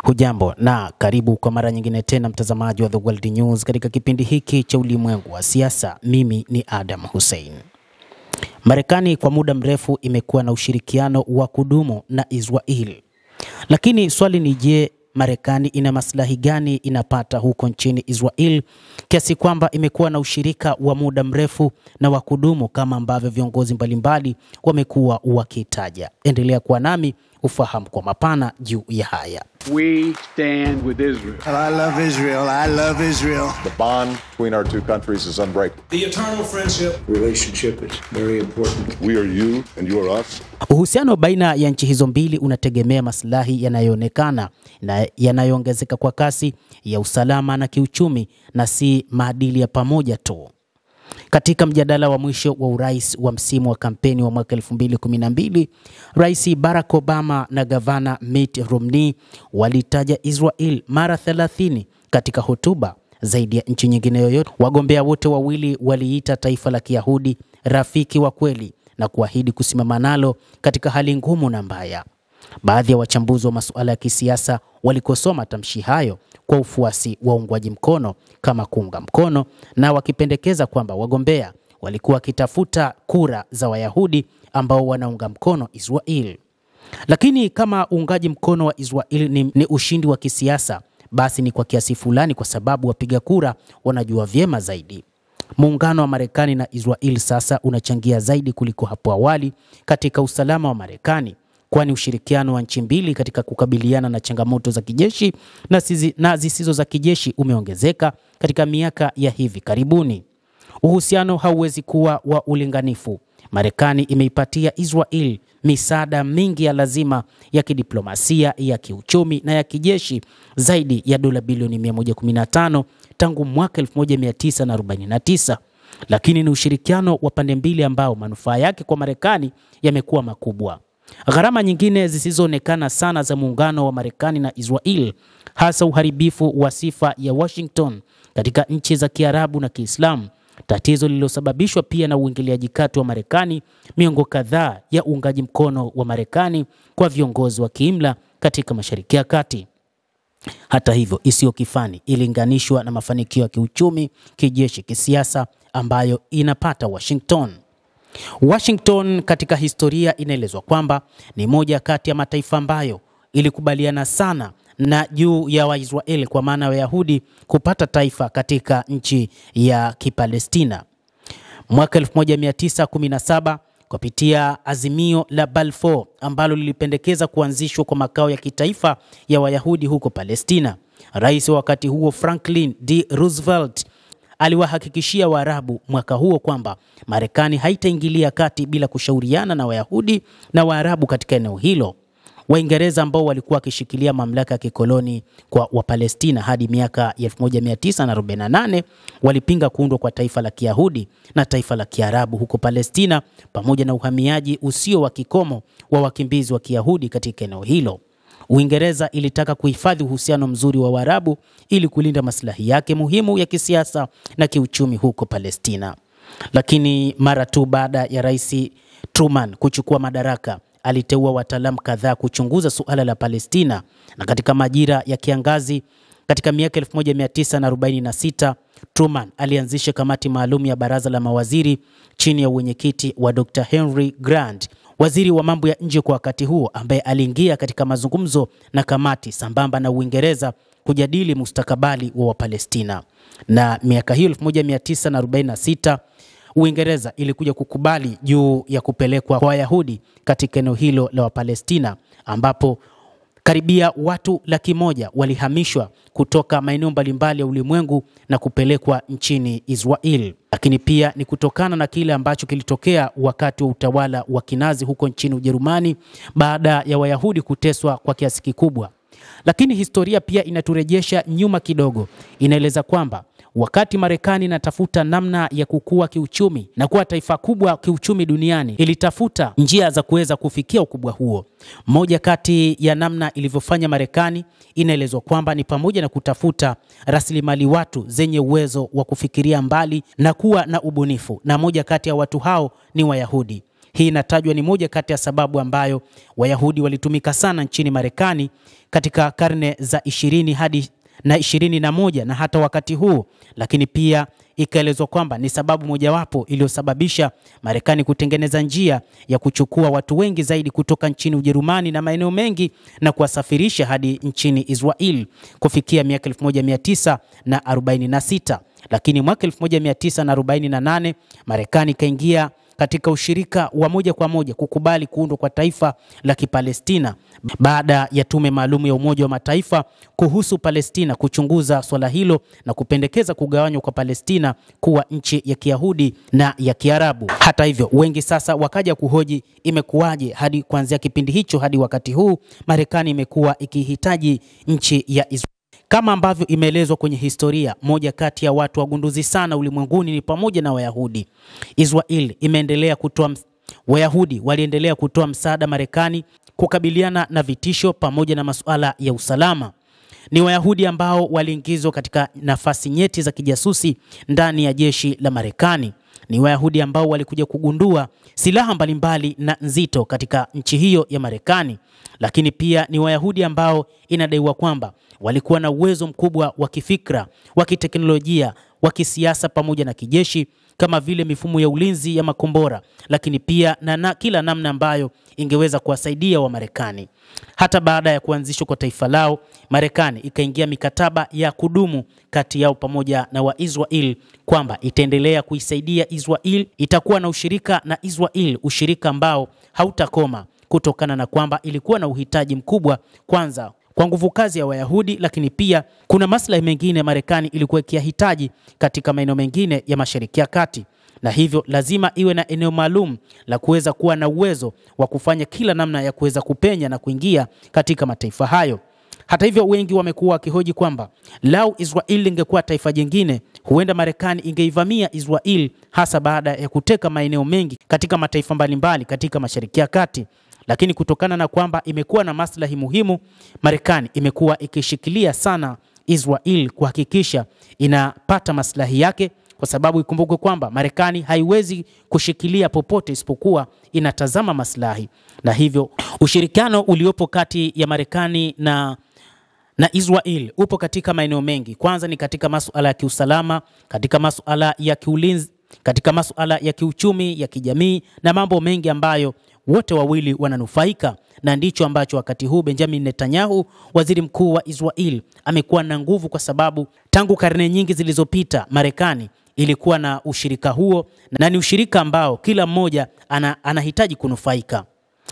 Hujambo na karibu kwa mara nyingine tena mtazamaji wa The World News katika kipindi hiki cha ulimwengu wa siasa. Mimi ni Adam Hussein. Marekani kwa muda mrefu imekuwa na ushirikiano wa kudumu na Israel. Lakini swali ni je, Marekani ina maslahi gani inapata huko nchini Israel kiasi kwamba imekuwa na ushirika wa muda mrefu na wa kudumu kama ambavyo viongozi mbalimbali wamekuwa wakitaja? Endelea kuwa nami ufahamu kwa mapana juu ya haya. We stand with Israel. I love Israel. I love Israel. The bond between our two countries is unbreakable. The eternal friendship relationship is very important. We are you and you are us. Uhusiano baina ya nchi hizo mbili unategemea maslahi yanayoonekana na yanayoongezeka kwa kasi ya usalama na kiuchumi na si maadili ya pamoja tu. Katika mjadala wa mwisho wa urais wa msimu wa kampeni wa mwaka 2012, Rais Barack Obama na Gavana Mitt Romney walitaja Israel mara 30 katika hotuba, zaidi ya nchi nyingine yoyote. Wagombea wote wawili waliita taifa la Kiyahudi rafiki wa kweli na kuahidi kusimama nalo katika hali ngumu na mbaya. Baadhi ya wachambuzi wa masuala ya kisiasa walikosoa matamshi hayo kwa ufuasi wa uungwaji mkono kama kuunga mkono, na wakipendekeza kwamba wagombea walikuwa wakitafuta kura za Wayahudi ambao wanaunga mkono Israel. Lakini kama uungaji mkono wa Israel ni ushindi wa kisiasa, basi ni kwa kiasi fulani kwa sababu wapiga kura wanajua vyema zaidi. Muungano wa Marekani na Israel sasa unachangia zaidi kuliko hapo awali katika usalama wa Marekani, kwani ushirikiano wa nchi mbili katika kukabiliana na changamoto za kijeshi na zisizo za kijeshi umeongezeka katika miaka ya hivi karibuni. Uhusiano hauwezi kuwa wa ulinganifu. Marekani imeipatia Israel misaada mingi ya lazima ya kidiplomasia, ya kiuchumi na ya kijeshi, zaidi ya dola bilioni 115 tangu mwaka 1949. Lakini ni ushirikiano wa pande mbili ambao manufaa yake kwa Marekani yamekuwa makubwa. Gharama nyingine zisizoonekana sana za muungano wa Marekani na Israel, hasa uharibifu wa sifa ya Washington katika nchi za Kiarabu na Kiislamu, tatizo lililosababishwa pia na uingiliaji kati wa Marekani miongo kadhaa ya uungaji mkono wa Marekani kwa viongozi wa kiimla katika Mashariki ya Kati. Hata hivyo, isiyo kifani ilinganishwa na mafanikio ya kiuchumi, kijeshi, kisiasa ambayo inapata Washington. Washington katika historia inaelezwa kwamba ni moja kati ya mataifa ambayo ilikubaliana sana na juu ya Waisraeli, kwa maana ya Wayahudi kupata taifa katika nchi ya Kipalestina. Mwaka 1917 kupitia azimio la Balfour ambalo lilipendekeza kuanzishwa kwa makao ya kitaifa ya Wayahudi huko Palestina, rais wa wakati huo Franklin D. Roosevelt aliwahakikishia Waarabu mwaka huo kwamba Marekani haitaingilia kati bila kushauriana na Wayahudi na Waarabu katika eneo hilo. Waingereza ambao walikuwa wakishikilia mamlaka ya kikoloni kwa Wapalestina hadi miaka 1948 walipinga kuundwa kwa taifa la Kiyahudi na taifa la Kiarabu huko Palestina, pamoja na uhamiaji usio wa kikomo wa wakimbizi wa Kiyahudi katika eneo hilo. Uingereza ilitaka kuhifadhi uhusiano mzuri wa Waarabu ili kulinda maslahi yake muhimu ya kisiasa na kiuchumi huko Palestina. Lakini mara tu baada ya Rais Truman kuchukua madaraka, aliteua wataalamu kadhaa kuchunguza suala la Palestina, na katika majira ya kiangazi katika miaka 1946 Truman alianzisha kamati maalum ya baraza la mawaziri chini ya uwenyekiti wa Dr. Henry Grant, waziri wa mambo ya nje kwa wakati huo, ambaye aliingia katika mazungumzo na kamati sambamba na Uingereza kujadili mustakabali wa Wapalestina. Na miaka hiyo 1946 Uingereza ilikuja kukubali juu ya kupelekwa kwa Wayahudi katika eneo hilo la Wapalestina, ambapo karibia watu 100,000 walihamishwa kutoka maeneo mbalimbali ya ulimwengu na kupelekwa nchini Israel. Lakini pia ni kutokana na kile ambacho kilitokea wakati wa utawala wa Kinazi huko nchini Ujerumani baada ya Wayahudi kuteswa kwa kiasi kikubwa. Lakini historia pia inaturejesha nyuma kidogo. Inaeleza kwamba wakati Marekani inatafuta namna ya kukua kiuchumi na kuwa taifa kubwa kiuchumi duniani, ilitafuta njia za kuweza kufikia ukubwa huo. Moja kati ya namna ilivyofanya Marekani inaelezwa kwamba ni pamoja na kutafuta rasilimali watu zenye uwezo wa kufikiria mbali na kuwa na ubunifu, na moja kati ya watu hao ni Wayahudi. Hii inatajwa ni moja kati ya sababu ambayo Wayahudi walitumika sana nchini Marekani katika karne za 20 hadi na 21 na hata wakati huu, lakini pia ikaelezwa kwamba ni sababu mojawapo iliyosababisha Marekani kutengeneza njia ya kuchukua watu wengi zaidi kutoka nchini Ujerumani na maeneo mengi na kuwasafirisha hadi nchini Israel kufikia miaka 1946. Lakini mwaka 1948 Marekani ikaingia katika ushirika wa moja kwa moja kukubali kuundwa kwa taifa la Kipalestina baada ya tume maalum ya Umoja wa Mataifa kuhusu Palestina kuchunguza swala hilo na kupendekeza kugawanywa kwa Palestina kuwa nchi ya Kiyahudi na ya Kiarabu. Hata hivyo, wengi sasa wakaja kuhoji imekuwaje hadi kuanzia kipindi hicho hadi wakati huu Marekani imekuwa ikihitaji nchi ya Israel. Kama ambavyo imeelezwa kwenye historia, moja kati ya watu wagunduzi sana ulimwenguni ni pamoja na Wayahudi. Israel imeendelea kutoa Wayahudi waliendelea kutoa msaada Marekani kukabiliana na vitisho pamoja na masuala ya usalama. Ni Wayahudi ambao waliingizwa katika nafasi nyeti za kijasusi ndani ya jeshi la Marekani. Ni Wayahudi ambao walikuja kugundua silaha mbalimbali na nzito katika nchi hiyo ya Marekani. Lakini pia ni Wayahudi ambao inadaiwa kwamba walikuwa na uwezo mkubwa wa kifikra, wa kiteknolojia, wa kisiasa pamoja na kijeshi, kama vile mifumo ya ulinzi ya makombora, lakini pia na kila namna ambayo ingeweza kuwasaidia wa Marekani. Hata baada ya kuanzishwa kwa taifa lao, Marekani ikaingia mikataba ya kudumu kati yao pamoja na Waisrael kwamba itaendelea kuisaidia Israel, itakuwa na ushirika na Israel, ushirika ambao hautakoma kutokana na kwamba ilikuwa na uhitaji mkubwa kwanza kwa nguvu kazi ya Wayahudi, lakini pia kuna maslahi mengine Marekani ilikuwa ikihitaji katika maeneo mengine ya Mashariki ya Kati, na hivyo lazima iwe na eneo maalum la kuweza kuwa na uwezo wa kufanya kila namna ya kuweza kupenya na kuingia katika mataifa hayo. Hata hivyo, wengi wamekuwa wakihoji kwamba lau Israel ingekuwa taifa jingine, huenda Marekani ingeivamia Israel, hasa baada ya kuteka maeneo mengi katika mataifa mbalimbali katika Mashariki ya Kati. Lakini kutokana na kwamba imekuwa na maslahi muhimu, Marekani imekuwa ikishikilia sana Israel kuhakikisha inapata maslahi yake, kwa sababu ikumbukwe kwamba Marekani haiwezi kushikilia popote isipokuwa inatazama maslahi. Na hivyo ushirikiano uliopo kati ya Marekani na Israel upo katika maeneo mengi. Kwanza ni katika masuala ya kiusalama, katika masuala ya kiulinzi, katika masuala ya kiuchumi, ya kijamii na mambo mengi ambayo wote wawili wananufaika, na ndicho ambacho wakati huu Benjamin Netanyahu, waziri mkuu wa Israel, amekuwa na nguvu, kwa sababu tangu karne nyingi zilizopita Marekani ilikuwa na ushirika huo, na ni ushirika ambao kila mmoja anahitaji kunufaika.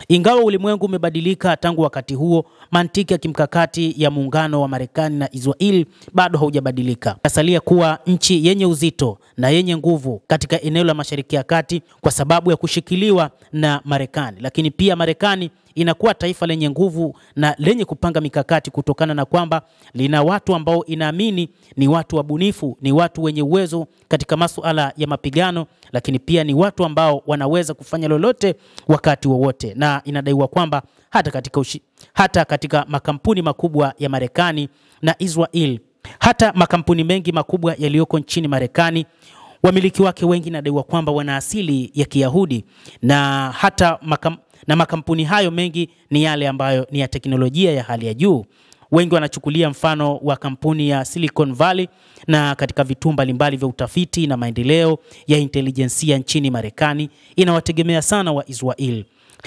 Ingawa ulimwengu umebadilika tangu wakati huo, mantiki ya kimkakati ya muungano wa Marekani na Israel bado haujabadilika. Asalia kuwa nchi yenye uzito na yenye nguvu katika eneo la Mashariki ya Kati kwa sababu ya kushikiliwa na Marekani. Lakini pia Marekani inakuwa taifa lenye nguvu na lenye kupanga mikakati kutokana na kwamba lina watu ambao inaamini ni watu wabunifu, ni watu wenye uwezo katika masuala ya mapigano, lakini pia ni watu ambao wanaweza kufanya lolote wakati wowote. Na inadaiwa kwamba hata katika makampuni makubwa ya Marekani na Israel, hata makampuni mengi makubwa yaliyoko nchini Marekani, wamiliki wake wengi inadaiwa kwamba wana asili ya Kiyahudi, na hata makampuni hayo mengi ni yale ambayo ni ya teknolojia ya hali ya juu. Wengi wanachukulia mfano wa kampuni ya Silicon Valley, na katika vituo mbalimbali vya utafiti na maendeleo ya intelijensia nchini Marekani inawategemea sana wa Israel.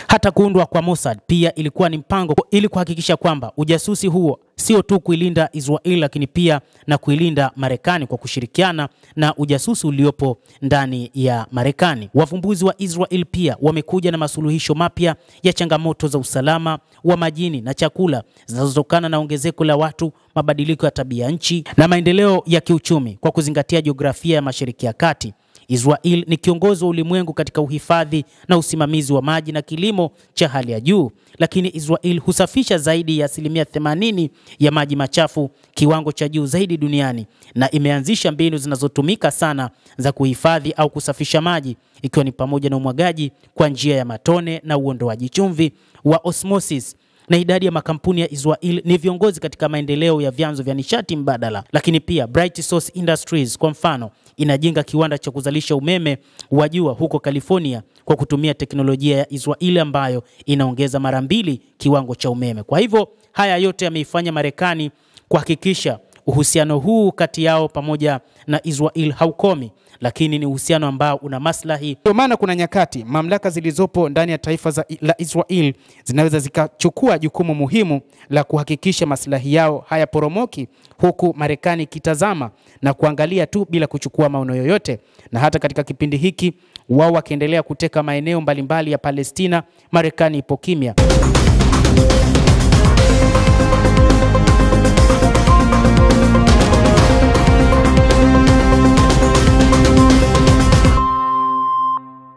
Hata kuundwa kwa Mossad pia ilikuwa ni mpango ili kuhakikisha kwamba ujasusi huo sio tu kuilinda Israel, lakini pia na kuilinda Marekani kwa kushirikiana na ujasusi uliopo ndani ya Marekani. Wavumbuzi wa Israel pia wamekuja na masuluhisho mapya ya changamoto za usalama wa majini na chakula zinazotokana na ongezeko la watu, mabadiliko ya tabia nchi na maendeleo ya kiuchumi. Kwa kuzingatia jiografia ya Mashariki ya Kati, Israel ni kiongozi wa ulimwengu katika uhifadhi na usimamizi wa maji na kilimo cha hali ya juu, lakini Israel husafisha zaidi ya 80% ya maji machafu, kiwango cha juu zaidi duniani, na imeanzisha mbinu zinazotumika sana za kuhifadhi au kusafisha maji, ikiwa ni pamoja na umwagaji kwa njia ya matone na uondoaji chumvi wa osmosis. na idadi ya makampuni ya Israel ni viongozi katika maendeleo ya vyanzo vya nishati mbadala. Lakini pia Bright Source Industries kwa mfano inajenga kiwanda cha kuzalisha umeme wa jua huko California kwa kutumia teknolojia ya Israel ambayo inaongeza mara 2 kiwango cha umeme. Kwa hivyo haya yote yameifanya Marekani kuhakikisha uhusiano huu kati yao pamoja na Israel haukomi, lakini ni uhusiano ambao una maslahi. Kwa maana kuna nyakati mamlaka zilizopo ndani ya taifa la Israel zinaweza zikachukua jukumu muhimu la kuhakikisha maslahi yao hayaporomoki, huku Marekani kitazama na kuangalia tu bila kuchukua maono yoyote. Na hata katika kipindi hiki wao wakiendelea kuteka maeneo mbalimbali ya Palestina, Marekani ipo kimya.